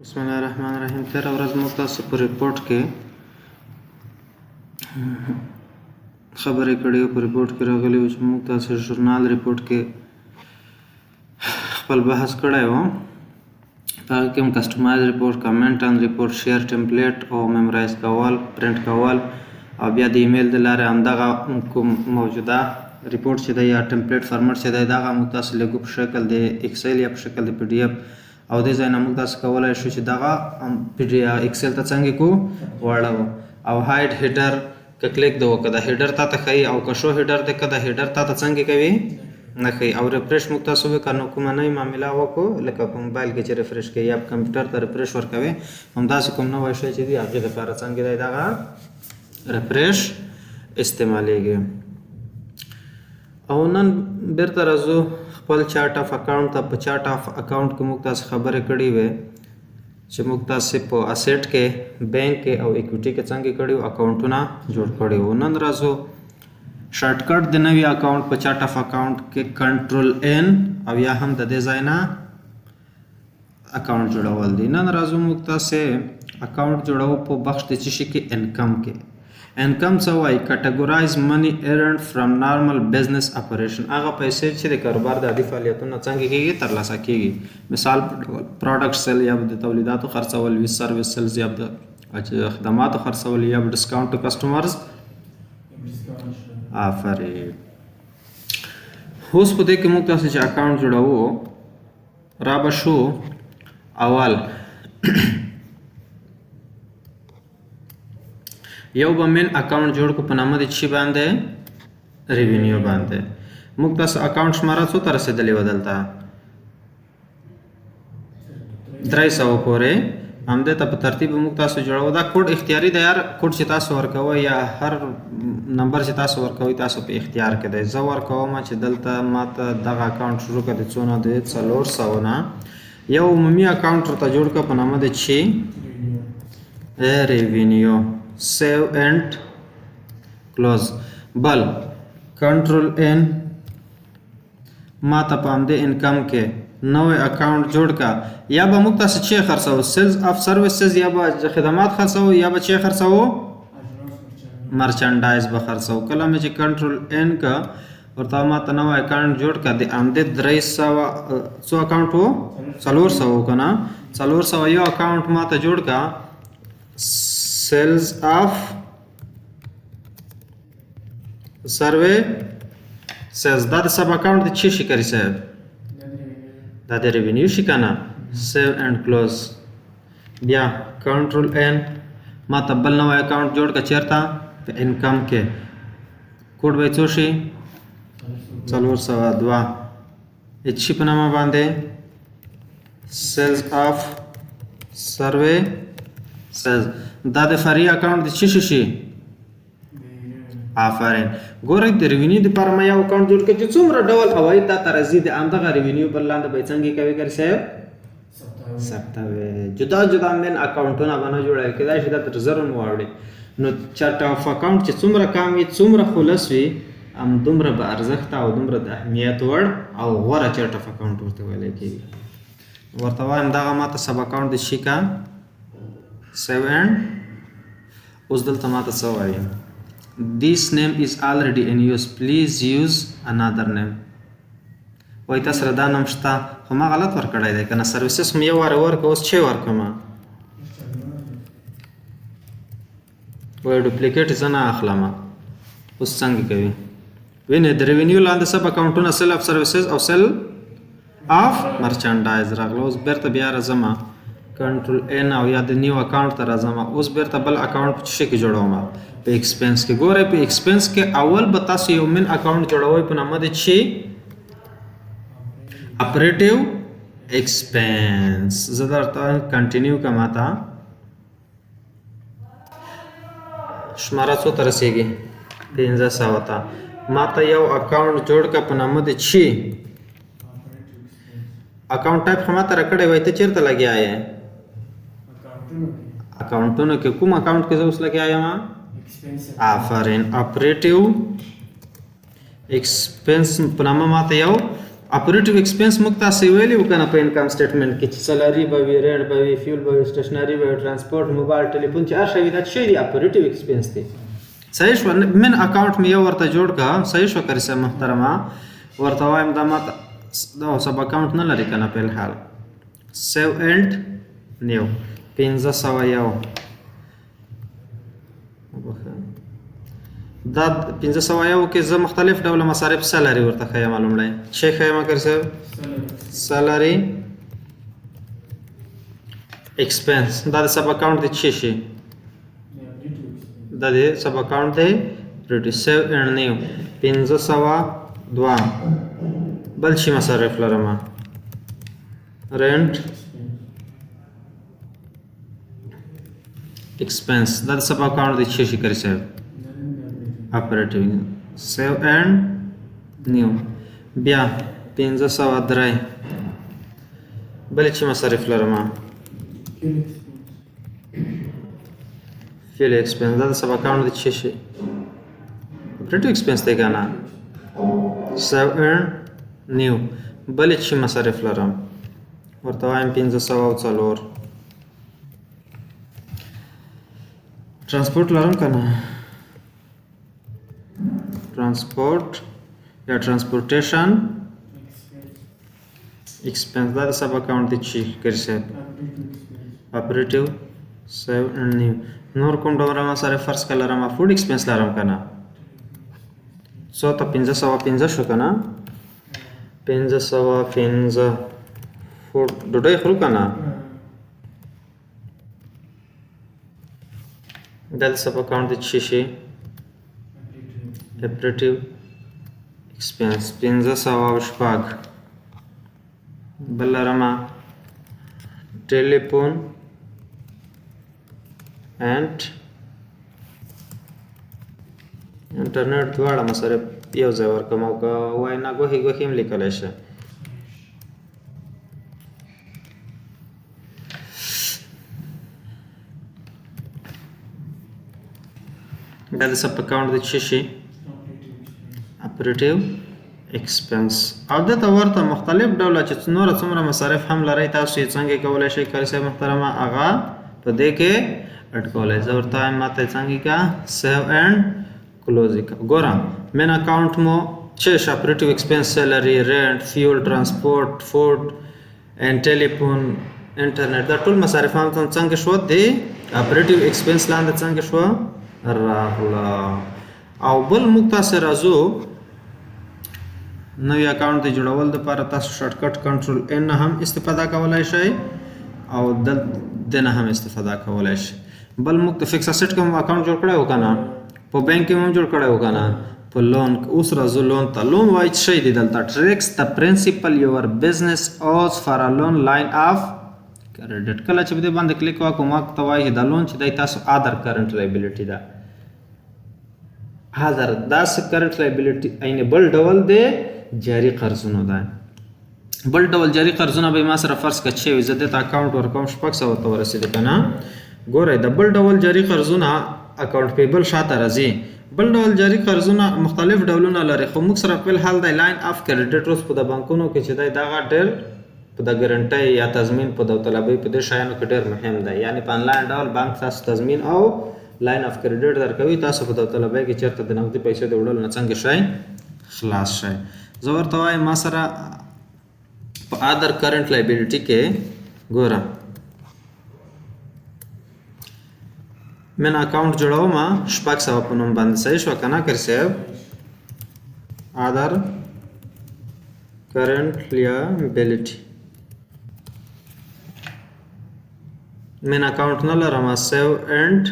बिस्मिल्लाहिर्रहमानिर्रहीम। 13 ورځ موږ تاسو په ریپورت کې خبرې کړې په ریپورت کې راغلی و چې موږ تاسو ژورنال ریپورت کې خپل بحث کړی و. په هغه کې هم کسټمایز ریپورت، کمنټ ان ریپورت، شیر ټمپلیټ او میمورایز کول، پرنټ کول او بیا د ایمیل د لارې همدغه کوم موجوده ریپورت چې دی یا ټمپلیټ فارمټ چې دی دغه موږ تاسو لګو په شکل د ایکسل یا په شکل د پی ډي اف او دې ځای نه موږ تاسو کولی شو چې دغه ایکسل ته څنګه کو واړو او هایډ هیډر که کلیک د وکړه د هیډر تا ته ښایي او که شو هیډر دی که د هیډر تا ته څنګه کوي نه ښایي او ریفریش موږ تاسو وکړو نو کومه نوې معامله وکړو لکه په موبایل کې چې ریفریش کوي یا په کمپیوټر ته ریفریش ورکوي همداسې کوم نوی شی چې دی هغې دپاره څنګه دی دغه ریفریش استعمالیږي. او نن بیرته راځو خپل چارټ اف اکاونټ ته. په چارټ اف اکاونټ کې موږ تاسو خبرې کړې وې چې موږ تاسو په اسیټ کې، بینک کې او اکویټي کې څنګه کړي وو اکاونټونه جوړ کړي وو. نن راځو شارټ کټ د نوي اکاونټ په چارټ اف اکاونټ کې کنټرول ان او یا هم د دې ځای نه اکاونټ جوړول دي. نن راځو موږ تاسو اکاونټ جوړو په بخش د څه شي کې انکم کې. انکم څه وایي؟ کټګورایز منی ارنډ فرام نارمل بزنس اپریشن. هغه پیسې چې د کاروبار د عادي فعالیتونو څنګه کیږي ترلاسه کیږي. مثال پروډکټ سیل یا د تولیداتو خرڅول، وی سرویس سیلز یا د خدماتو خرڅول یا ډسکاونټ ټو کسټمرز. آفرین. اوس په دې کې موږ تاسو چې اکاونټ جوړوو را به شو اول یو به مین اکاونټ جوړ کو په نامه د چی باندې ریوینیو باندې. موږ تاسو اکاونټ شماره څو ته رسېدلې وه دلته 300 پورې همدې ته په ترتیب موږ تاسو جوړو. دا کوډ اختیاري دی یار، کوډ چې تاسو ورکوئ یا هر نمبر چې تاسو ورکوئ تاسو په اختیار کې دی. زه ورکوم چې دلته ماته دغه اکاونټ شروع کړه د څونه د 400 نه یو عمومي اکاونټ ورته جوړ کړه په نامه د چی ریوینیو. سیو اینڈ کلوز. بل کنټرول ان ما ته په همدې انکم کې نوی اکاونټ جوړ کا یا به موږ تاسو چې خرڅو سیلز اف سروسز یا به خدمات خرڅو یا به چې خرڅو مرچنډایز به خرڅو. کله مې چې کنټرول ان کا ورته ما ته نوی اکاونټ جوړ کا د همدې 300 څو اکاونټ وو 400 که نه 400 یو اکاونټ ما ته جوړ کا سیلز آف سروے سیلز. دا د سب اکاونټ د چی شي کری صاحب دا د ریوینیو شي کنه. سیو اینڈ کلوز. بیا کنټرول ان ما ته بل نوی اکاونټ جوړ کا چیرته په انکم کې کوډ به څو شي 402 اچ شي په نامه باندې سیلز آف سروے سیلز. دا د فرعي اکاونټ د چی شي آفرین. ګورئ د ریوینیو دپاره ما یو اکاونټ جوړ کړ چې څومره ډول هوایي تا ته راځي د همدغه ریوینیو پر لاندې به یې څنګه کوي ګر صاحب ثبتوي. جدا جدا مین اکاونټونه به نه جوړوي، کیدای شي دا تر زرو نه واوړي. نو چارټ اف اکاونټ چې څومره کام وي څومره خلص وي همدومره به ارزښت او دومره د اهمیت وړ او غوره چارټ اف اکاونټ ورته ویلی کېږي. ورته وایم دغه ما ته سب اکاونټ د شي کا سیو اینډ. اوس دلته ما ته څه وایي This name is already in use. Please use another name. وایي تا سره دا نوم شته خو ما غلط ورکړی دی که نه. سروسس مې یو واره ورکړه اوس چې ورکړم وایي ډوپلیکیټ زه نه اخلم. اوس څنګه کوي وینې د ریوینیو لاندې سب اکاونټونه سیل اف سروسز او سیل اف مرچنډایز راغله. اوس بیرته بیا راځم کنټرول ان او یا د نیو اکاونټ ته راځم. اوس بیرته بل اکاونټ په څه کې جوړوم په ایکسپنس کې. ګورئ په ایکسپنس کې اول به تاسو یو من اکاونټ جوړوئ په نامه د چی اپریټیو ایکسپنس. زه درته کنټینیو کوم تا شماره څو ته رسیږي 500 ته. ما ته یو اکاونټ جوړ کا په نامه د چی اکاونټ ټایپ خو ما ته راکړی وای ته چیرته لګیا یې اکاونټونو کې. کوم اکاونټ کې زه اوس لګیا یم آفرین اپریټیو ایکسپنس په نامه ما ته یو اپریټیو ایکسپنس موږ تاسو ویلي وکنه په انکم سټیټمنټ کې چې سلاري به وي، رینټ به وي، فیول به وي، سټیشنري به وي، ترانسپورت، موبایل ټلیفون چې هر شی دا شی دی اپریټیو ایکسپنس دی. صحیح شو. من اکاونټ مې یو ورته جوړ کا. صحیح شو کرسه محترمه. ورته وایم دا ماته دا سب اکاونټ نه لري کنه په الحال. سیو اینڈ نیو 1501 دا 1501 کې زه مختلف ډول مصارف سالري ورته خیم لومړی چې خیم کرسه سالري ایکسپنس دا د سب اکاونټ دی چې شي دا د سب اکاونټ دی ریډي سیو اینڈ نیو 1502 بل شي مصارف لرم رینټ ایکسپنس دا د سب اکاونټ دی چې شي کرسه اپریټیو سیو اینڈ نیو بیا 1503 بل چې مصارف لرم فیل ایکسپنس دا د سب اکاونټ دی چې شي اپریټیو ایکسپنس دی کنه سیو اینڈ نیو بل چې مصارف لرم ورته وایم 1504 ترانسپورت لرم کنه transport یا transportation expense دا سب اکاونټ دی چې کرسه اپریټیو سیو اینڈ نیو نور کوم ډول مصارف فرض کړه لرم فود ایکسپنس لرم کنه سو ته 1515 شو کنه 1515 فود ډوډۍ خورو کنه دا سب اکاونټ دی چې شي اپریټیو ایکسپنس 1500 بل رما ټلیفون اینڈ انټرنیټ دواړه مصارف یو ځای ورکوم او وای نه غوښي هم لیکلی شي دا د سب اکاونټ دی چې شي اپریټیو ایکسپنس او دته ورته مختلف ډوله چې نور څومره مصارف هم لري تاسو یې څنګه کولای شئ کاري صاحب محترمه هغه په دې کې اډ کولای زه ورته ماته څنګه کا سیو اینڈ کلوز ګورم مین اکاونټ مو چې اپریټیو ایکسپنس سیلری رینټ فیول ترانسپورت فود اینڈ ټلیفون انټرنیټ دا ټول مصارف هم څنګه شو دی اپریټیو ایکسپنس لاندې څنګه شو راغلا او بل موږ تاسو راځو نوی اکاونټ ته جوړول د لپاره تاسو شارټکټ کنټرول ان هم استفاده کولای شئ او دنه هم استفاده کولای شئ بل موږ ته فکس اسټ کوم اکاونټ جوړ کړو کنه په بانک کې هم جوړ کړو کنه په لون اوس راځو لون ته لون وایي شي د دلته ټریکس د پرنسپل یور بزنس اوز فار ا لون لاین اف کریډټ کله چې دې باندې کلیک وکړو ما ته وایي د لون چې د تاسو ادر کرنٹ لایبیلیټی ده حاضر داس کرنٹ لایبیلیټی عین بل ډول دی جاری قرضونه ده بل ډول جاری قرضونه به ما سره فرض کړئ چې زه د اکاونټ ورکوم شپږ سو ته ورسېد کنه ګوره د بل ډول جاری قرضونه اکاونټ پیبل شاته راځي بل ډول جاری قرضونه مختلف ډولونه لري خو موږ سره په حال د لاین اف کریډیټرز په د بانکونو کې چې دا ډېر په د ګارانټي یا تضمین په د طلبي په د شایانو کې ډېر مهم دی یعنی په انلاین ډول بانک تاسو تضمین او لاین اف کریډیټ درکوي تاسو په د طلبي کې چیرته د نقدي پیسې د وړل نه څنګه شي خلاص شي زه ورته وایم ما سره په ادر کرنٹ لایبیلیټی کې ګوره من اکاونټ جوړوم شپږ سوه په نوم باندې صحیح شو کنه کر صاحب ادر کرنٹ لایبیلیټی من اکاونټ نه لرم سیو اینڈ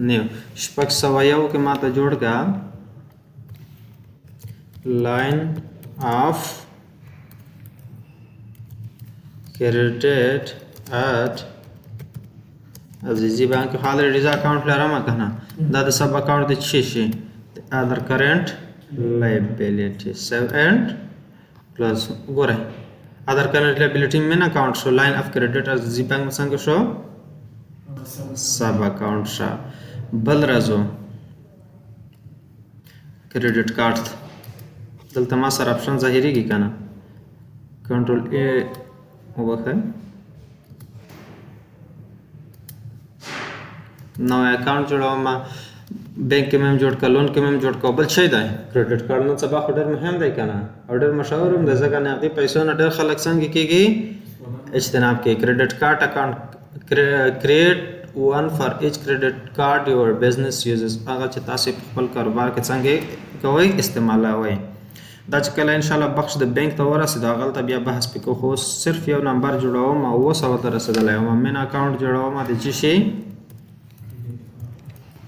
نیو شپږ سوه یو کې ماته جوړ کا لاین آف credit at عزیزی بانک حاضر ریزا اکاؤنٹ لرم کنه دا د سب اکاؤنٹ د چی شي other current liability save and plus ګوره other current liability من اکاؤنٹ شو line of credit عزیزی بانک څنګه شو سب اکاؤنٹ شو بل راځو credit card دلته ما سره اپشن ظاهریږي کنه کنټرول A وبخښئ نو اکاونټ جوړوم بینک کې مې جوړ کړ لون کې مې جوړ کړ بل شي دی کریډټ کارت نن سبا خو ډېر مهم دی کنه او ډېر مشهور هم دی ځکه نغدي پیسو نه ډېر خلک څنګه کېږي اجتناب کوي کریډټ کارت اکاونټ create one for each credit card your business uses هغه چې تاسو په خپل کاروبار کې څنګه کوئ استعمالوئ دا چې کله ان شاء الله بخش د بانک ته ورسېد هغه ته بیا بحث پکې خو صرف یو نمبر جوړوم او 900 ته رسیدلی یم مین اکاونټ جوړوم د چې شي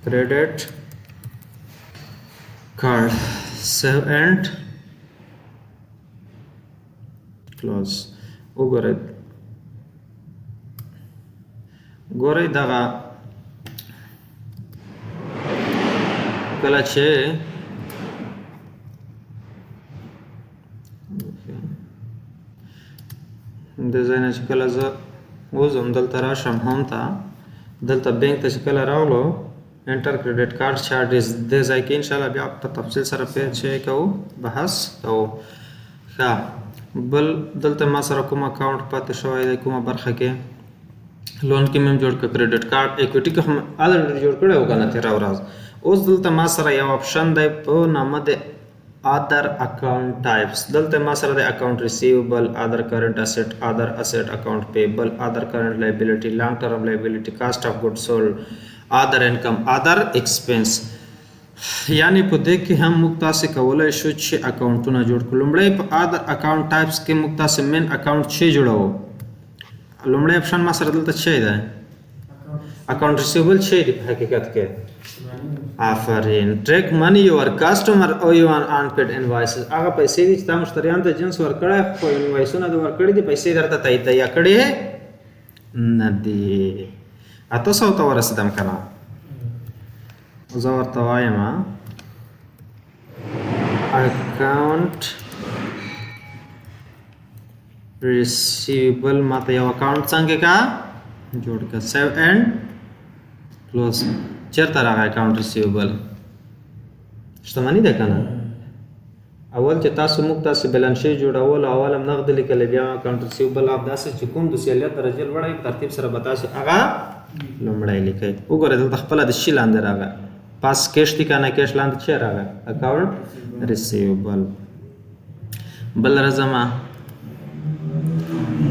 credit card save and close وګورئ دغه کله چې د ځای نه چې کله زه وځم دلته راشم هوم ته دلته بینک ته چې کله راغلو انټر کریډټ کارت چارجز د ځای کې انشاءالله بیا په تفصیل سره چې کوو بحث کوو ښه بل دلته ما سره کوم اکاونټ پاتې شوی دی کومه برخه کې لون کې مې جوړ کړ کریډټ کارت اکوټي کې هم الریډي جوړ کړی و کنه تیره ورځ اوس دلته ما سره یو اپشن دی په نامه د other account types دلته ما سره د account receivable other current asset other asset account payable other current liability long term liability cost of goods sold other income other expense یعنی په دې کې هم موږ تاسو کولای شو چې اکاونټونه جوړ کړو لومړی په other account types کې موږ تاسو مین اکاونټ چې جوړو لومړی اپشن ما سره دلته چې دی اکاونټ ریسیوبل چې دی په حقیقت کې آفرین ټریک منی یور کسٹمر او یور انپیډ انوایسز هغه پیسې دي چې تا مشتریانو ته جنس ورکړی خو انوایسونه دې ورکړي دي پیسې درته تایید کړي نه دي 800 ته ورسېدم که نه زه ورته وایم اکاونټ ریسیوبل ماته یو اکاونټ څنګه کا جوړ کا سیو اینڈ کلوز چیرته راغی اکاونټ ریسیوبل شتمني ده کنه اول چې تاسو موږ تاسو بیلانس شیټ جوړول اول هم نقد لیکل بیا اکاونټ ریسیوبل اپ داسې چې کوم د سیالیت درجه لوړی ترتیب سره به تاسو هغه لومړی لیکئ وګورئ دلته خپله د شي لاندې راغی پاس کیش دی که نه کیش لاندې چې راغی اکاونټ ریسیوبل بل راځم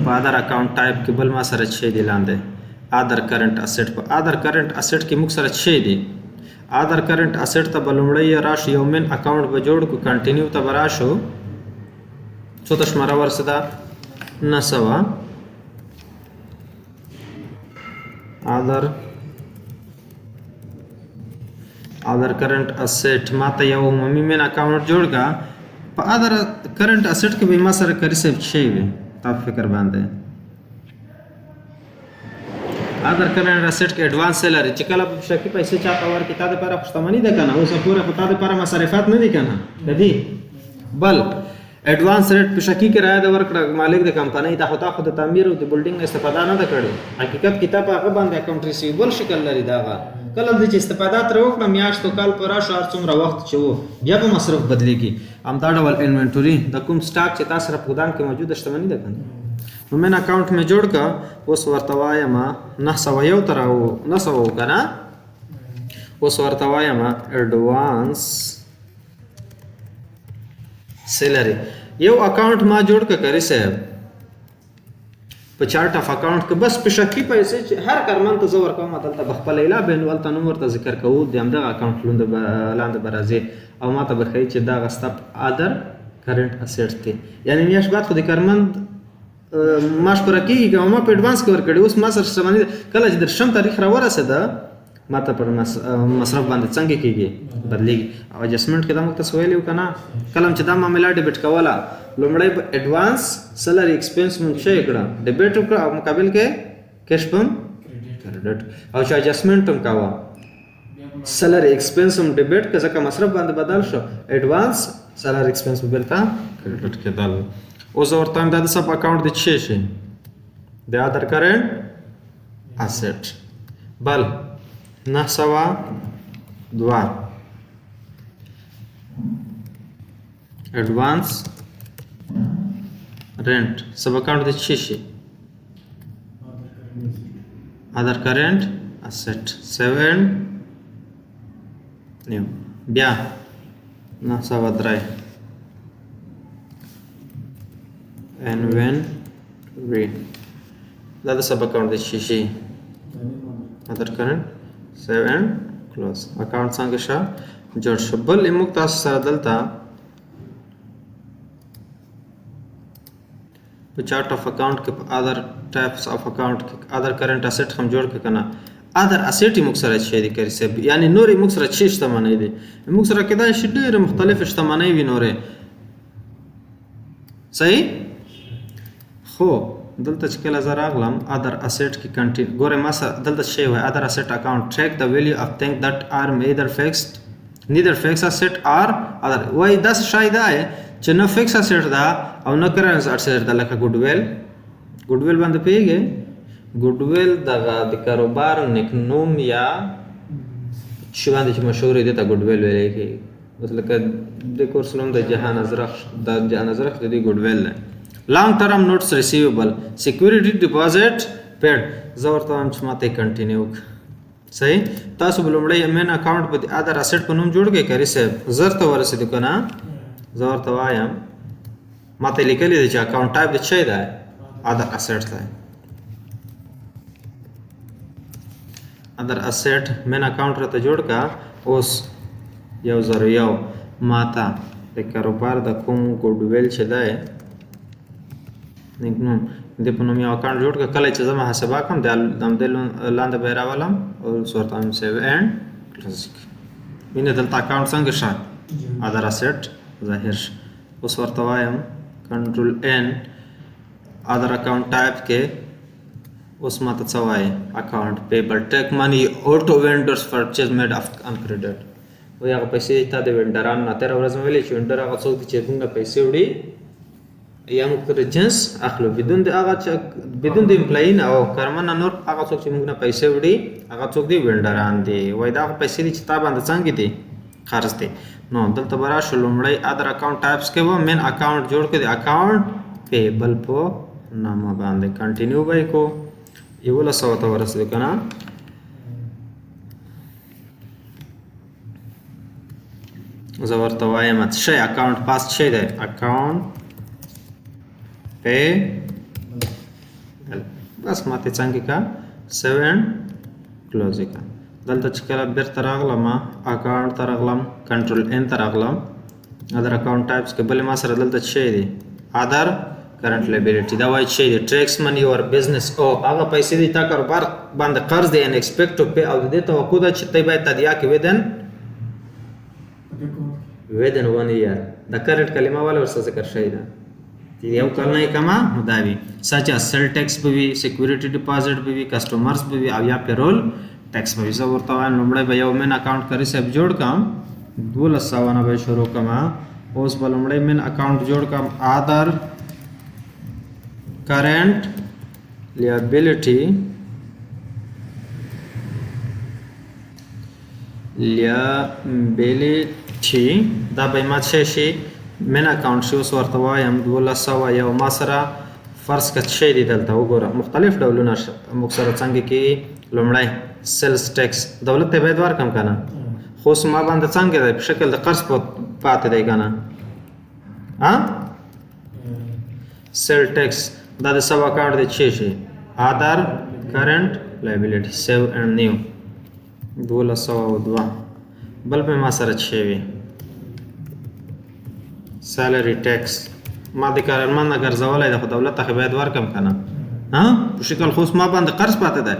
په ادر اکاونټ ټایپ کې بل ما سره چې دی لاندې ادر کرنٹ اسیټ په ادر کرنٹ اسیټ کې موږ سره چې دی ادر کرنٹ اسیټ ته به لومړی راشو یو مین اکاونټ به جوړ کړو کنټینیو ته به راشو څو ته شماره ورسېده 900 ادر کرنٹ اسیټ ما ته یو عمومي مین اکاونټ جوړ کا په ادر کرنٹ اسیټ کې به ما سره کریسیب شي وي تاسو فکر باندې ادر کرنٹ اسیټ کې ایڈوانس سیلری چې کله په شکی پیسې چاته ورکړي تا د لپاره خوشتمني ده کنه اوس پوره په تا د لپاره مصرفات نه دي کنه کدي بل ایڈوانس ریټ په شکی کرایه د ورکړه مالک د کمپنۍ ته خو د تعمیر او د بلډینګ استفاده نه ده کړې حقیقت کتاب هغه باندې اکاونټ ریسیوبل شکل لري داغه کله د چې استفاده تر وکړه میاشتو کال پر راشو هر څومره وخت چې وو بیا به مصرف بدلېږي همدا ډول انوینټوري د کوم سټاک چې تاسو سره په ګدام کې موجوده شتمني ده کنه نو مین اکاونټ مې جوړ کا اوس ورته وایم 901 تر 900 کنه اوس ورته وایم ایڈوانس سیلری یو اکاونټ ما جوړ کا کری صاحب په چارت اف اکاونټ کې بس په شکی پیسې چې هر کارمن ته زور کوم دلته بخپل اله بینول ته نو ورته ذکر کوو د همدغه اکاونټ لاندې برازي او ماته بخی چې دا غستپ ادر کرنٹ اسیټ دی یعنی میاش بعد خو د کارمن ماش پر کېږي که ما په ایډوانس کې ورکړي اوس ما سره شتمني کله چې د شم تاریخ را ورسېده ما ته پر مصرف باندې څنګه کېږي بدلېږي او اجسټمنټ کې دا موږ تاسو ویلي وو که نه کله چې دا معامله ډیبټ کوله لومړی په ایډوانس سیلري ایکسپنس موږ څه کړه ډیبټ وکړه او مقابل کې کیش پم کریډټ او چې اجسټمنټ هم کاوه سیلري ایکسپنس هم ډیبټ که ځکه مصرف باندې بدل شو ایډوانس سیلري ایکسپنس به بېرته کریډټ کېدل اوس ورته دا د سب اکاونټ د څه شي د ادر کرنٹ اسیټ بل 902 ایڈوانس rent sub account de ce și other current asset 7 new bia na sava drai inventory da de sub account de ce și other current 7 close account څنګه شه جوړ شو بل موږ تاسو سره دلته په چارت اف اکاؤنٹ کې other types of account کې other current asset هم جوړ کې کنه other asset موږ سره شي دي کړی سب یعنی نورې موږ سره شي شتمنۍ دي موږ سره کېدای شي ډېر مختلف شتمنۍ وي نورې صحیح خو دلته چې کله زه راغلم other asset کې کنټینیو ګوره ما سره دلته شی وای other asset account track the value of things that are neither fixed asset or other وای دا شای دا چې نه فکس asset دا او نه کرنس asset دا لکه ګډویل باندې پیږي ګډویل د کاروبار نیکنوم یا شی باندې چې مشهور دي ته ګډویل ویل کېږي اوس لکه د کورس نوم د جهان ازرق د دې ګډویل دی long term notes receivable security deposit paid زه ورته وایم چې ماته کنټینیو صحیح تاسو بلومړی مین اکاونټ په other asset په نوم جوړ کې کړئ صاحب زر ته ورسېدو کنه زه ورته وایم ماته لیکلی دی چې اکاونټ ټایپ د څه دی other asset دی other asset مین اکاونټ راته جوړ کا اوس 101 ماته د کاروبار د کوم ګډویل چې دی نو د په نوم یو اکاونټ جوړ کا کله چې زما محاسبه کوم د لاندې به راولم او صورت هم سیو اینڈ کلاسیک مینه دلته اکاونټ څنګه شات other asset ظاهر اوس ورته وایم کنټرول ان other account type کې اوس ماته څه وایي اکاونټ پیبل ټیک مانی auto vendors purchase made of on credit وای هغه پیسې ته د وینډرانو نه تر ورځ ویلې چې وینډر هغه څوک چې موږ پیسې وړي یا موږ تر جنس اخلو بدون د امپلاین او کارمن نور هغه څوک چې موږ نه پیسې وړي هغه څوک دی وینډران دی وای دا پیسې چې تا باندې څنګه دي قرض دی نو دلته برا شلومړی other account types کې و مین اکاونټ جوړ کړي اکاونټ پیبل په نامه باندې کنټینیو وای کو یو له سو ته ورسېد کنه زه ورته وایم چې اکاونټ پاس شي دی اکاونټ پے بس ماته څنګه کا 7 کلوز کا دلته چې کله بیرته راغلم اکاونټ ته راغلم کنټرول ان ته راغلم other account types کې بل ما سره دلته شي دی other current liability دا وایي چې د tracks money or business او هغه پیسې دي تا کاروبار باندې قرض دی and expect to pay او دې توقع ده چې ته باید تادیه کې within 1 year د current کلمه ولا ورسره ذکر شي ده یو کال نه کما مداوی سچ سیل ټیکس به وي سکیورټي ډیپازټ به وي کسٹمرز به وي او یا پیرول ټیکس به وي زه ورته وایم لومړی به یو مین اکاونټ کری سب جوړ کم 1200 به شروع کما اوس به لومړی مین اکاونټ جوړ کم other current liability دا به ما څه شي مین اکاونټ شو ورته وایم 1200 یو ما سره فرض کړه شي دی دلته وګوره مختلف ډولونه موږ سره څنګه کې لومړی سیلز ټیکس دولت ته باید ورکم کنه خو ما باندې څنګه دی په شکل د قرض پاتې دی کنه ها سیل ټیکس دا د سب اکاونټ دی چې شي other current liability save and new 1202 بل په ما سره چې وي salary tax ما د کارمن اگر زولای د دولت ته باید ورکم کنه ها په شکل خو ما باندې قرض پاتې ده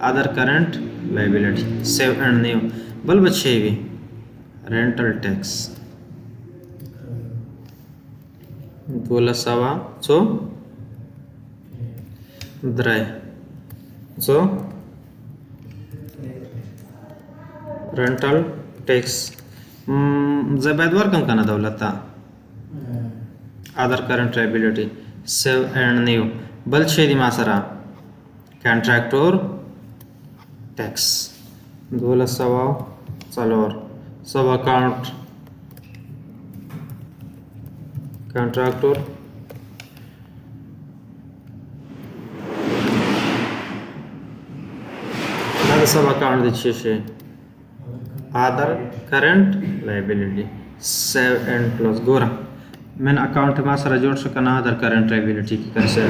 other current liability save and new بل بچي وي rental tax 1200 so درای so rental tax زه باید ورکم کنه دولت ته other current liability save and new بل شي دي ما سره contractor tax 1204 sub account contractor سب اکاؤنٹ د چی شي other current liability save and close ګوره من اکاؤنٹ ما سره جوړ شو کنه other current liability کې کر سیو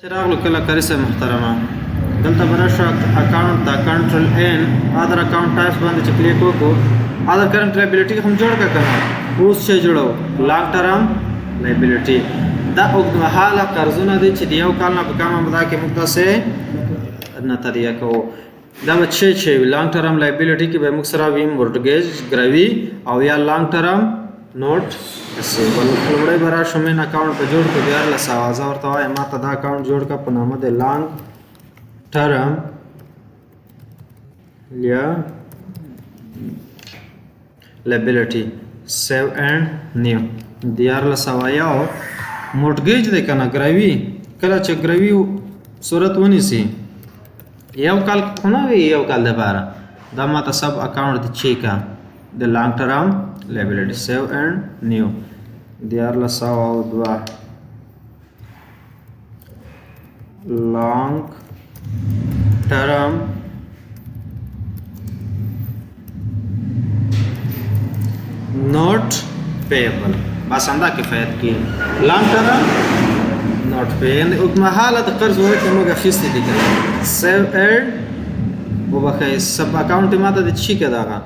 چراغلو کله کریسه محترمه دلته براشو اکاؤنٹ دا کنټرول ان other account types باندې چې کلیک وکړو other current liability هم جوړ کا کنه اوس چې جوړو long term liability دا اوږدمهاله قرضونه دي چې د یو کال نه په کمه موده کې موږ تاسې نه تادیه کوو دا به چې لانګ ټرم لایبیلیټي کې به موږ سره وي مورټګیج ګروي او یا لانګ ټرم نوټ ریسیوبل لومړی به راشو مین اکاؤنټ په جوړ کړو 1400 زه ورته وایم ما ته دا اکاؤنټ جوړ کړه په نامه د لانګ ټرم یا لایبیلیټي سیو اینډ نیو 1400 مورټګیج دی کنه ګروي کله چې ګروي صورت ونیسي یو کال خونه وي یو کال لپاره دا ماته سب اکاؤنٹ د چیکا د لانګ ټرم لایبیلیټي سیو اینڈ نیو 1402 لانګ ټرم نوٹ پیبل بس همدا کفایت کی لانګ ټرم نوٹ پے یعنی اوږدمهاله د قرض ورکړې موږ اخیستې دي کنه سیو اینډ وبخښئ سب اکاؤنټ ماته د چی کې دغه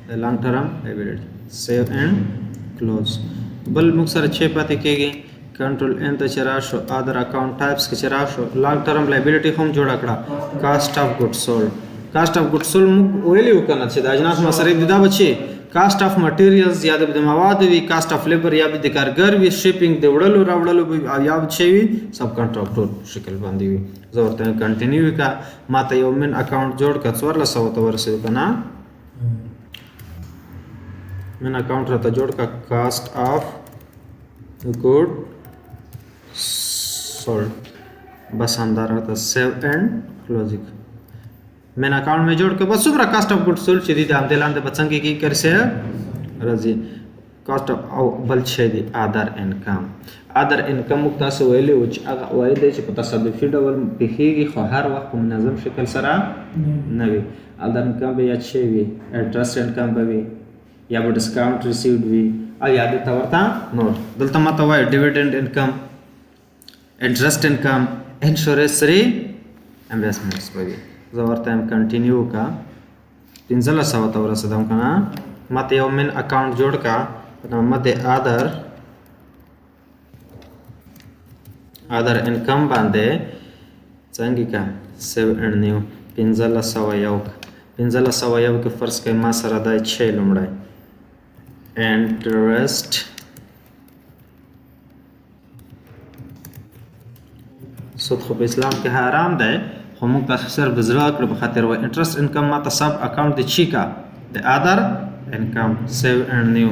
د لانګ ټرم لایبیلیټي سیو اینډ کلوز بل موږ سره چې پاتې کېږي کنټرول ان ته چې راشو ادر اکاؤنٹ ټایپس کې چې راشو لانګ ټرم لایبیلیټي هم جوړه کړه کاسټ اف ګډ سولډ کاسټ اف ګډ سولډ موږ ویلي وکنه چې د اجناس مصارف دي دا بچي کاسټ اف مټیریلز یا د مواد وی کاسټ اف لیبر یا د کارګر وی شیپینګ د وړلو راوړلو او یا چې وی سب کنټراکټور شکل باندې وی زه ورته کنټینیو کا ماته یو من اکاؤنٹ جوړ کا 1400 ته ورسېد کنه من اکاؤنٹ راته جوړ کا کاسټ اف ګډ سولډ بس اندر راته سیو اینڈ کلوزینګ من اکاؤنٹ میں جوڑ کے بس څومره کاسٹ اف ګډ سولډ چې دي د همدې لاندې به څنګه کې کرسه راځي کاسټ او بل شی دی ادر انکم موږ تاسو ویلي و چې هغه وایي دی چې په تصادفي ډول پېښېږي خو هر وخت په منظم شکل سره نه وي ادر انکم به یا څه وي انټرست انکم به وي یا به ډسکاؤنټ ریسیوډ وي او یا د تورته نور دلته ماته وایي ډیویډنډ انکم انټرست انکم انشورنس ری انویسټمنټس به وي زه ورته کنټینیو کا 1500 ته ورسېدم کنه ماته یو من اکاؤنٹ جوړ کا په نامه د ادر انکم باندې څنګه کا سیو اینڈ نیو 1501 کې فرض کړئ ما سره دا 6 لومړی انټرست سود خو په اسلام کې حرام دی خو موږ تاسو سره بزرګ کړ په خاطر و انټرست انکم ماته سب اکاؤنٹ د چی کا د ادر انکم سیو اینڈ نیو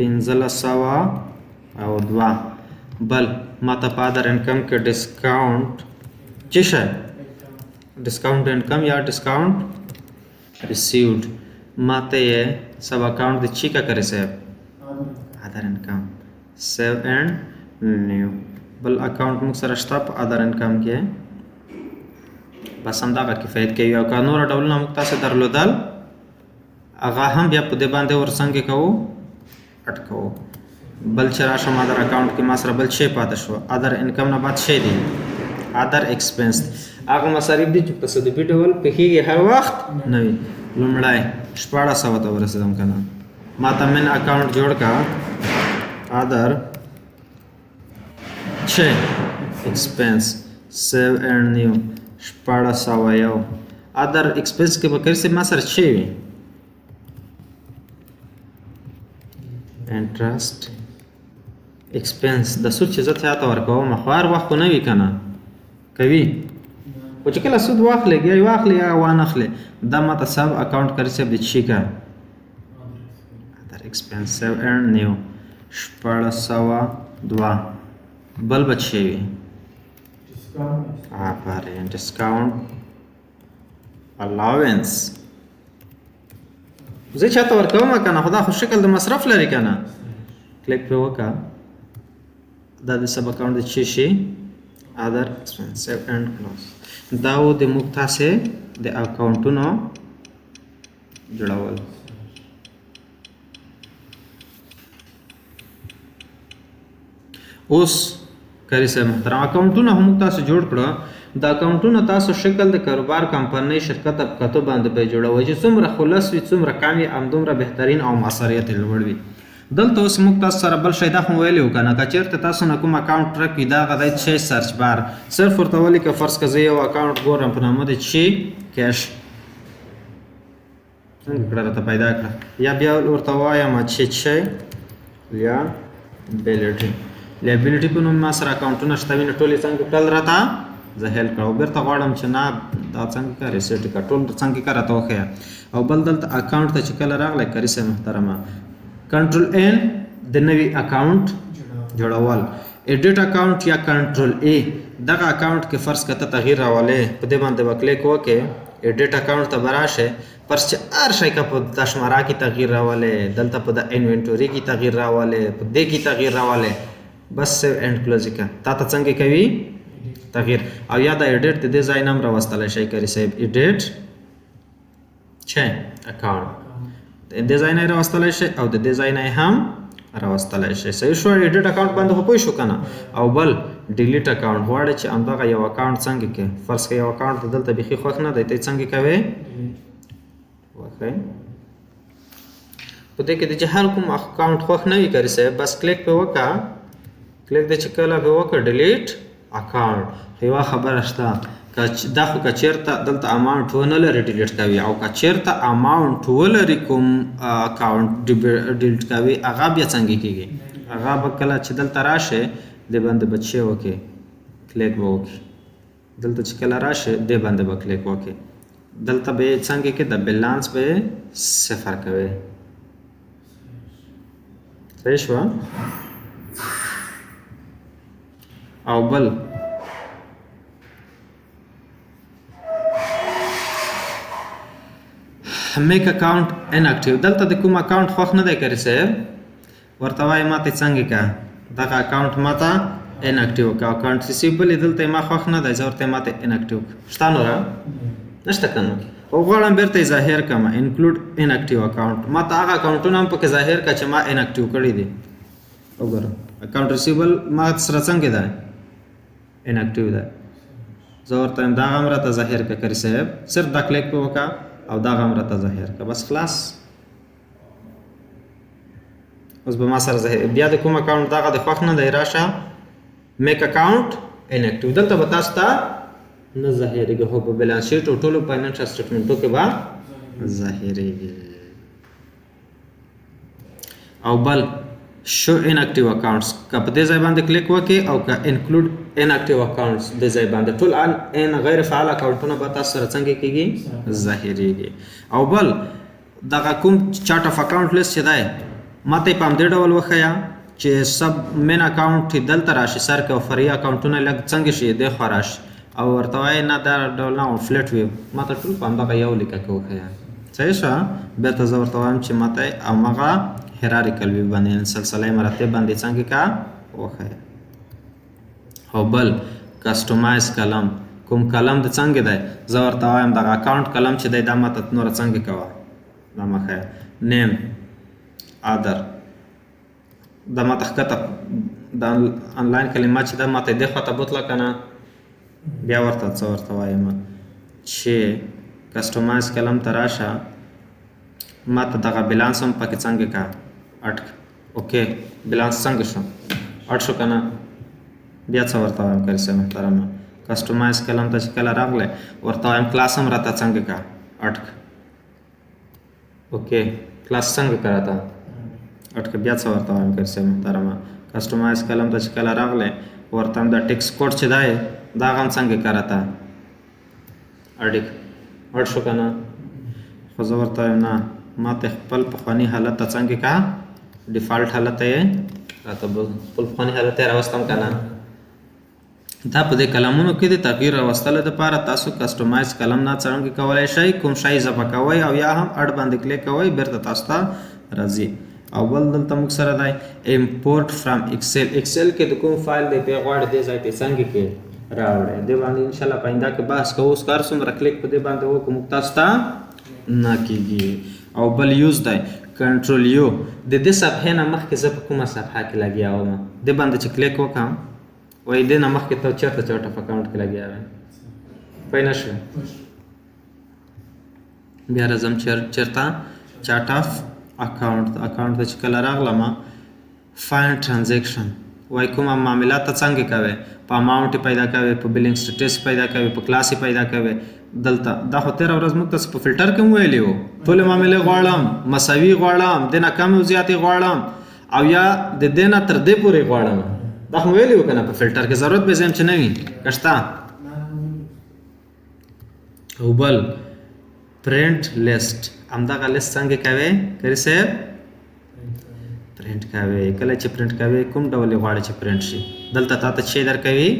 1502 بل ماته په ادر انکم کې ډسکاؤنٹ چی شي ډسکاؤنٹ انکم یا ډسکاؤنٹ ریسیوډ ماته یې سب اکاؤنٹ د چی کا کرے سیو ادر انکم سیو اینڈ نیو بل اکاؤنٹ موږ سره شته په ادر انکم کې بس همدغه کفایت کوي او که نور ډولونه موږ تاسو درلودل هغه هم بیا په دې باندې ورڅنګه کوو اټکو بل چې راشم ادر اکاؤنٹ کې ما سره بل شی پاتې شو ادر انکم نه بعد شی دی ادر ایکسپنس هغه مصارف دي چې په تصادفي ډول پېښېږي هر وخت نه وي لومړی 1400 ته ورسېدم که نه ما ته من اکاؤنٹ جوړ کا ادر شی ایکسپنس سیو اینڈ نیو 1401 ادر ایکسپنس کې به کرسي ما سره شی وي انټرست ایکسپنس د سود چې زه تاته ورکوم خو هر وخت نه وي که نه کوي خو چې کله سود واخلې یا واخلې یا وانخلې دا ماته سب اکاؤنٹ کرسي د چی کا ادر ایکسپنس سیو اینڈ نیو 1402 بل بچی وي آفرین ډسکاؤنٹ الاونس زه چاته ورکوم که نه خو دا خو شکل د مصرف لري که نه کلیک پرې وکړه دا د سب اکاونټ د چې شي other expensive and close دا و د موږ تاسې د اکاونټونو جوړول اوس کاری صاحب محترم اکاونټونه هم تاسو جوړ کړو دا اکاونټونه تاسو شکل د کاروبار کمپنۍ شرکت طبقاتو باندې به جوړوي چې څومره خلاص وي څومره کم وي همدومره بهترین او مؤثریت یې لوړ وي دلته اوس موږ تاسو سره بل شی دا هم ویلی وو که نه که چېرته تاسو نه کوم اکاونټ ټرک وي د هغه دی چې سرچ بار صرف ورته ولیکه فرض که زه یو اکاونټ ګورم په نامه د چې کیش څنګه کړه راته پیدا کړه یا بیا ورته وایم چې یا بیلیټي لیبیلیټي په نوم ما سره اکاونټونه شته وي نو ټول یې څنګه کړل راته زه هیل کړه او بېرته غواړم چې نه دا څنګه که ریسیټ کړه ټول څنګه که راته وښیه او بل دلته اکاونټ ته چې کله راغلی کاري صاحب محترمه کنټرول ان د نوي اکاونټ جوړول ایډیټ اکاونټ یا کنټرول ای دغه اکاونټ کې فرض که ته تغییر راولې په دې باندې به کلیک وکړې ایډیټ اکاونټ ته به راشې فرض چې هر شی که په دا شماره کې تغییر راولې دلته په د انوینټوري کې تغییر راولې په دې کې تغییر راولې بس سیو اینډ کلوز یې کړه تا ته څنګه کوي تغییر او یا د ایډیټ د دې ځای نه هم راوستلی شئ کاري صاحب ایډیټ چې اکاونټ د دې ځای نه یې راوستلی شئ او د دې ځای نه یې هم راوستلی شئ صحیح شو ایډیټ اکاونټ باندې خو پوه شو که نه او بل ډیلیټ اکاونټ غواړئ چې همدغه یو اکاونټ څنګه کې فرض که یو اکاونټ دلته بیخي خوښ نه دی ته یې څنګه کوې وښئ په دې کې د چې هر کوم اکاونټ خوښ نه وي کاري صاحب بس کلیک پې وکړه کلیک د چې کله پې وکړه ډیلیټ اکاونټ یوه خبره شته دا خو که چېرته دلته اماونټ ونه لري ډیلیټ کوي او که چېرته اماونټ ولري کوم اکاونټ ډیلیټ کوي هغه بیا څنګه کېږي هغه به کله چې دلته راشې دې باندې به څه وکړې کلیک به وکړي دلته چې کله راشې دې باندې به کلیک وکړې دلته به یې څنګه کې د بیلانس به یې صفر کوې صحیح شوه او بل میک اکاونټ اناکټیو دلته د کوم اکاونټ خوښ نه دی کاري صاحب ورته وایي ما ته څنګه که دغه اکاونټ ما ته اناکټیو که اکاونټ ریسیبل دلته ما خوښ نه دی زه ورته ما ته اناکټیو شته نوره نشته که نه او غواړم بېرته یې ظاهر کړم انکلوډ اناکټیو اکاونټ ما ته هغه اکاونټونه هم پکې ظاهر کړه چې ما اناکټیو کړي دي وګوره اکاونټ ریسیبل ما سره څنګه دی اناکټیو دی زه ورته وایم دغه هم راته ظاهر کړه کاري صاحب صرف دا کلیک پې وکړه او دغه هم راته ظاهر کړه بس خلاص اوس به ما سره ظاهر بیا د کوم اکاونټ دغه د خوښ نه دی راشه میک اکاونټ اناکټیو دلته به تاسو ته نه ظاهرېږي خو په بیلانس شیټ او ټولو فاینانشل سټیټمنټو کې به ظاهرېږي او بل شو اناکټیو اکاونټس که په دې ځای باندې کلیک وکړي او که انکلوډ اناکټیو اکاونټس دې ځای باندې ټول ان غیر فعال اکاونټونه به تاسو سره څنګه کېږي ظاهرېږي او بل دغه کوم چارټ اف اکاونټ لیست چې دی ما ته یې په همدې ډول وښیه چې سب مین اکاونټ دلته راشي سر کې او فرعي اکاونټونه لږ څنګه شي دې خوا راشي او ورته وایي نه دا ډول نه فلټ وي ما ته ټول په همدغه یو لیکه کې وښیه صحیح شوه بېرته زه ورته وایم چې ما ته یې همغه هیراریکل وی باندې سلسله مراتب باندې څنګه کا وښیه او بل کسټمایز کلم کوم کلم د څنګه دی زه ورته وایم دغه اکاونټ کلم چې دی دا ماته نوره څنګه کوه دا مه ښیه نیم ادر دا ماته ښکته د انلاین کلمات چې دا ماته دې خواته بوتله که نه بیا ورته څه ورته وایم چې کسټمایز کلم ته راشه ما ته دغه بیلانس هم پکې څنګه کا اټ اوکې بیلانس څنګه شو اټ شو که نه بیا څه ورته وایم کاري صاحب محترمه کسټمایز کلم ته چې کله راغلی ورته وایم کلاس هم راته څنګه کا اټ اوکې کلاس څنګه که راته اټ بیا څه ورته وایم کاري صاحب محترمه کسټمایز کلم ته چې کله راغلی ورته هم دا ټیکس کوډ چې دی دا هغه هم څنګه که راته اټ شو که نه خو زه ورته وایم نه ما ته خپل پخواني حالت ته څنګه کا ډیفالټ حالت ته یې راته خپل پخواني حالت ته یې راوستم که نه دا په دې کلمونو کې د تغییر راوستلو دپاره تاسو کسټمایز کلم نه څرنګه کولی شئ کوم شی اضافه کوئ او یا هم اډ باندې کلیک کوئ بېرته تاسو ته راځي او بل دلته موږ سره دی امپورټ فرام ایکسل کې د کوم فایل دی په غواړي دې ځای ته څنګه کې راوړی دې باندې ان شاء الله پاینده کې بحث کوو اوس کار څومره کلیک په دې باندې وکړو موږ تاسو ته نه کېږي او بل یوز دی کنټرول یو د دې صفحې نه مخکې زه په کومه صفحه کې لګیا وم دې باندې چې کلیک وکړم وایي دې نه مخکې ته چېرته چارټ اف اکاونټ کې لګیا وې پوه نه شوې بیا راځم چېرته چارټ اف اکاونټ ته چې کله راغلم فایند ټرانزیکشن وایي کومه معاملات ته څنګه کوې په اماونټ پیدا کوې په بلینګ سټیټس پیدا کوې په کلاس پیدا کوې دلته دا خو تېره ورځ موږ تاسو په فلټر کې هم ویلي وو ټولې معاملې غواړم مساوي غواړم دې نه کم او زیاتې غواړم او یا د دې نه تر دې پورې غواړم دا خو ویلي وو که نه په فلټر کې ضرورت به زم چې نه وي که شته او بل پرنټ لیست همدغه لیست څنګه کوې کري صاحب پرنټ کوي کله چې پرنټ کوي کوم ډول غواړي چې پرنټ شي دلته تاسو چې درکوي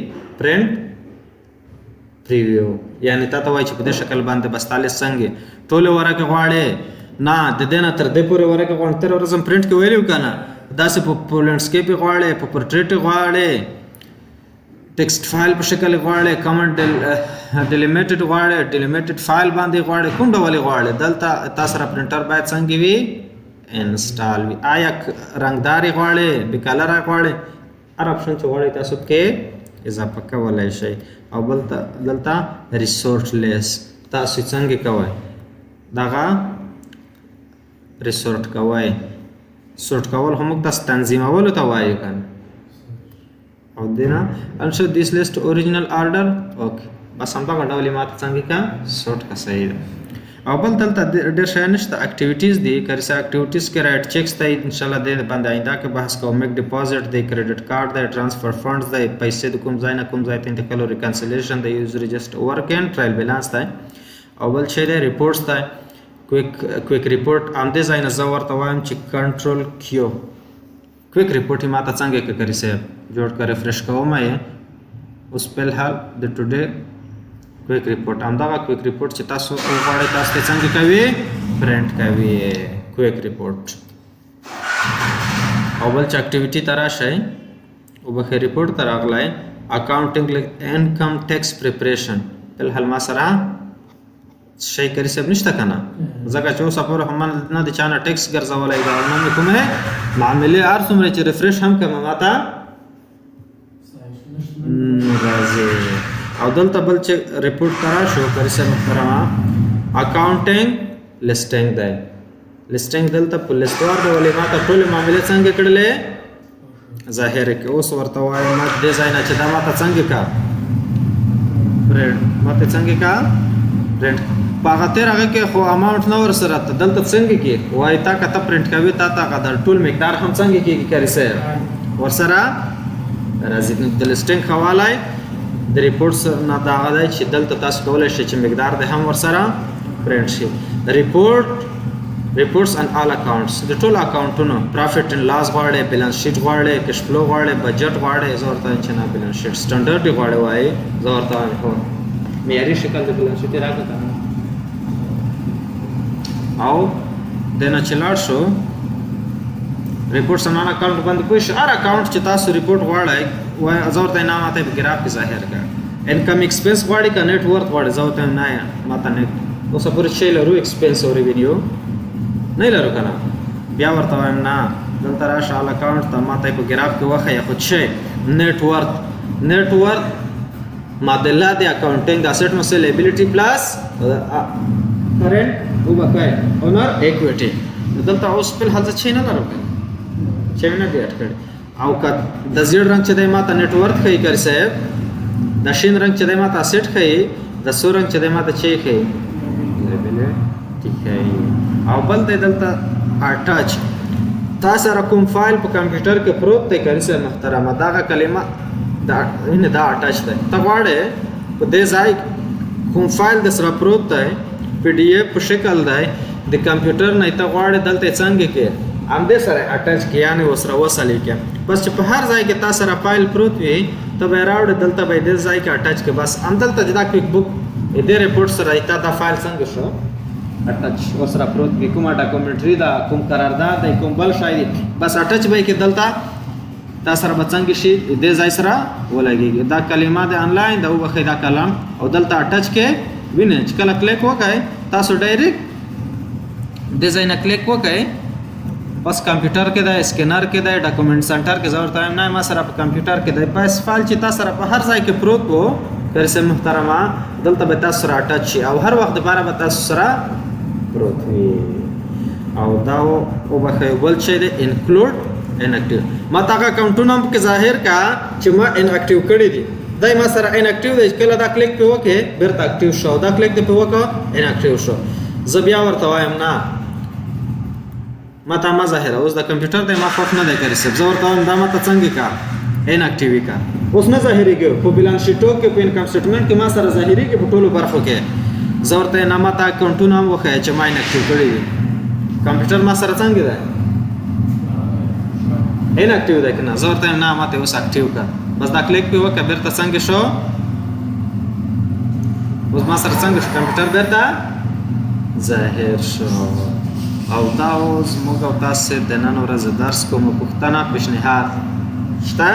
پرنټ پریویو یعنی تاسو وایي چې په دې شکل باندې بس تاسو څنګه ټول ورکه غواړي نه د دې نه تر دې پورې ورکه غواړي تر ورځم پرنټ کې ویلو کنه داسې په لینډسکیپ غواړي په پورټریټ غواړي ټیکسټ فایل په شکل غواړي کمنټ ډیلیمیټډ غواړي ډیلیمیټډ فایل باندې غواړي کوم ډول غواړي دلته تاسو سره پرنټر باید څنګه وي انسټال وي آیا رنگداري غواړي به کلر غواړي هر اپشن چې غواړي تاسو کې اضافه کولای شئ او بل دلته ریسورس لیس تاسو څنګه کوئ دغه ریسورت کوئ سورت کول هم تاسو تنظیمولو ته وایي کنه او دینا انشو دیس لیست اوریجنل آرډر اوکې بس همدغه ډول یې ماته څنګه کا سورت کا صحیح ده او بل دلته ډېر شیان نشته اکټیویټیز دي که څه اکټیویټیز کې رایټ چیکس دی ان شاء الله دې باندې آینده کې بحث کوو میک ډیپوزټ دی کریډټ کارت دی ټرانسفر فنډز دی پیسې د کوم ځای نه کوم ځای ته انتقال او ریکنسیلیشن دی یوز رجسټر ورک اینڈ ټرایل بیلانس دی او بل شی دی ریپورټس دی کویک ریپورټ ام دې ځای نه زه ورته وایم چې کنټرول کیو کویک ریپورټ یې ماته څنګه کې کړی صاحب جوړ کړ ریفریش کوم یې اوس په حال د ټوډے کویک ریپورټ همدغه کویک ریپورټ چې تاسو غواړئ تاسو ته څنګه کوي پرنټ کوي کویک ریپورټ او بل چې اکټیویټي ته راشئ او بخې ریپورټ ته راغلی اکاونټینګ انکم ټیکس پریپریشن په حال ما سره شي کری سب نشته کنه ځکه چې اوس پورې هم نه د چانه ټیکس ګرځولای دا نه کومه معاملې هر څومره چې ریفریش هم کوم ماته راځي او دلته بل چې ریپورټ کرا شو کری سب محترمه اکاونټینګ لیسټینګ دی لیسټینګ دلته په لیستوار ډول ماته ټول معاملې څنګه کړلې ظاهر کې اوس ورته وایم ما دې ځای نه چې دا ماته څنګه کا پرنټ ماته څنګه کا پرنټ پاغه تیر هغه کې خو اماونټ نه ور سره دلته څنګه کې وای تا کته پرنټ کوي تا غدر ټول مقدار هم څنګه کې کاری سره ور سره راځي د لیسټینګ حواله د ریپورټس نه دا غواړي چې دلته تاسو کولای شئ چې مقدار د هم ور سره پرنټ شي ریپورټس ان آل اکاونټس د ټول اکاونټونو پروفټ اند لاس غواړي بیلانس شیټ غواړي کیش فلو غواړي بجټ غواړي زورته چې نه بیلانس شیټ سټانډرډ غواړي وای زورته هو معیاري شکل د بیلانس شیټ راکړه او دنه چلاړ شو ریپورټ سمنا اکاونټ باندې کوئی هر اکاونټ چې تاسو ریپورټ غواړئ وای زورته نه ماته په ګراف کې ظاهر کړه انکم ایکسپنس غواړي کا نیټ ورث غواړي زورته نه ماته نه اوس پورې شی لرو ایکسپنس او ریوینیو نه لرو کنه بیا ورته وایم نه دلته راشه ال اکاونټ ته ماته په ګراف کې واخه یا خود شی نیټ ورث معادله د اکاونټینګ اسټ مسل لایبیلیټی پلس کرنٹ او بقای اونر ایکویټي دلته اوس په حالت چې نه لرو چې نه دی اټکړ او که د زیړ رنگ چې د ماته نیټ ورث کوي کر صاحب د شین رنگ چې د ماته اسټ کوي د سور رنگ چې د ماته چي کوي او بل دلته اٹاچ تاسو را کوم فایل په کمپیوټر کې پروت دی کر صاحب محترمه دا کلمه دا اٹاچ ده ته غواړې په دې ځای کوم فایل د سره پروت دی پی ډی اف په شکل دی د کمپیوټر نه ته غواړې دلته څنګه کې ام دې سره اٹاچ کې یعنی وسره وصلې کې بس چې په هر ځای کې تاسو را فایل پروت وي ته به راوړې دلته به دې ځای کې اٹاچ کې بس ام دلته دا کویک بک دې ریپورټ سره ایته دا فایل څنګه شو اټچ ورسره پروت وي، کومه ډاکومنټري ده، کوم قرارداد دی، کوم بل شی دی، بس اټچ به کې دلته تا سره به څنګه شي دې ځای سره ولګېږي. دا کلمه د انلاین د وبخښئ دا کلم او دلته اټچ کې وینئ چې کله کلیک وکړئ تاسو ډایرکټ دې ځای نه کلیک وکړئ. بس کمپیوټر کې دی، سکینر کې دی، ډاکومنټ سنټر کې زه ورته وایم نه ما سره په کمپیوټر کې دی. بس فایل چې تا سره په هر ځای کې پروت و کرسه محترمه دلته به تاسو سره اټچ شي او هر وخت لپاره به تاسو سره پروت وي. او دا وبخښئ بل شی دی انکلود انکټیو. ما تا اکاونټونه هم کې ظاهر کا چې ما انکټیو کړی دي، دا ما سره انکټیو دی. کله دا کلیک په وکړې بیرته اکټیو شو، دا کلیک دی په وکړه انکټیو شو. زه بیا ورته وایم نه ما ته ما ظاهره اوس د کمپیوټر دی ما خوښ نه دی کړی صاحب. زه ورته وایم دا ما ته څنګه کا انکټیوي کا اوس نه ظاهرېږي په بیلانس شیټو کې په انکم سټیټمنټ کې ما سره ظاهرېږي په ټولو برخو کې. زه ورته نه ما ته اکاونټونه هم وښایه چې ما انکټیو کړی دي. کمپیوټر ما سره څنګه دی انکټیو دی که نه؟ زه ورته یم نه ما ته اوس اکټیو کا. بس دا کلیک پې وکړه بیرته څنګه شو اوس ما سره څنګه شو کمپیوټر بیرته ظاهر شو. او دا اوس موږ او تاسو د نن ورځې درس کومه پوښتنه پیشنهاد شته؟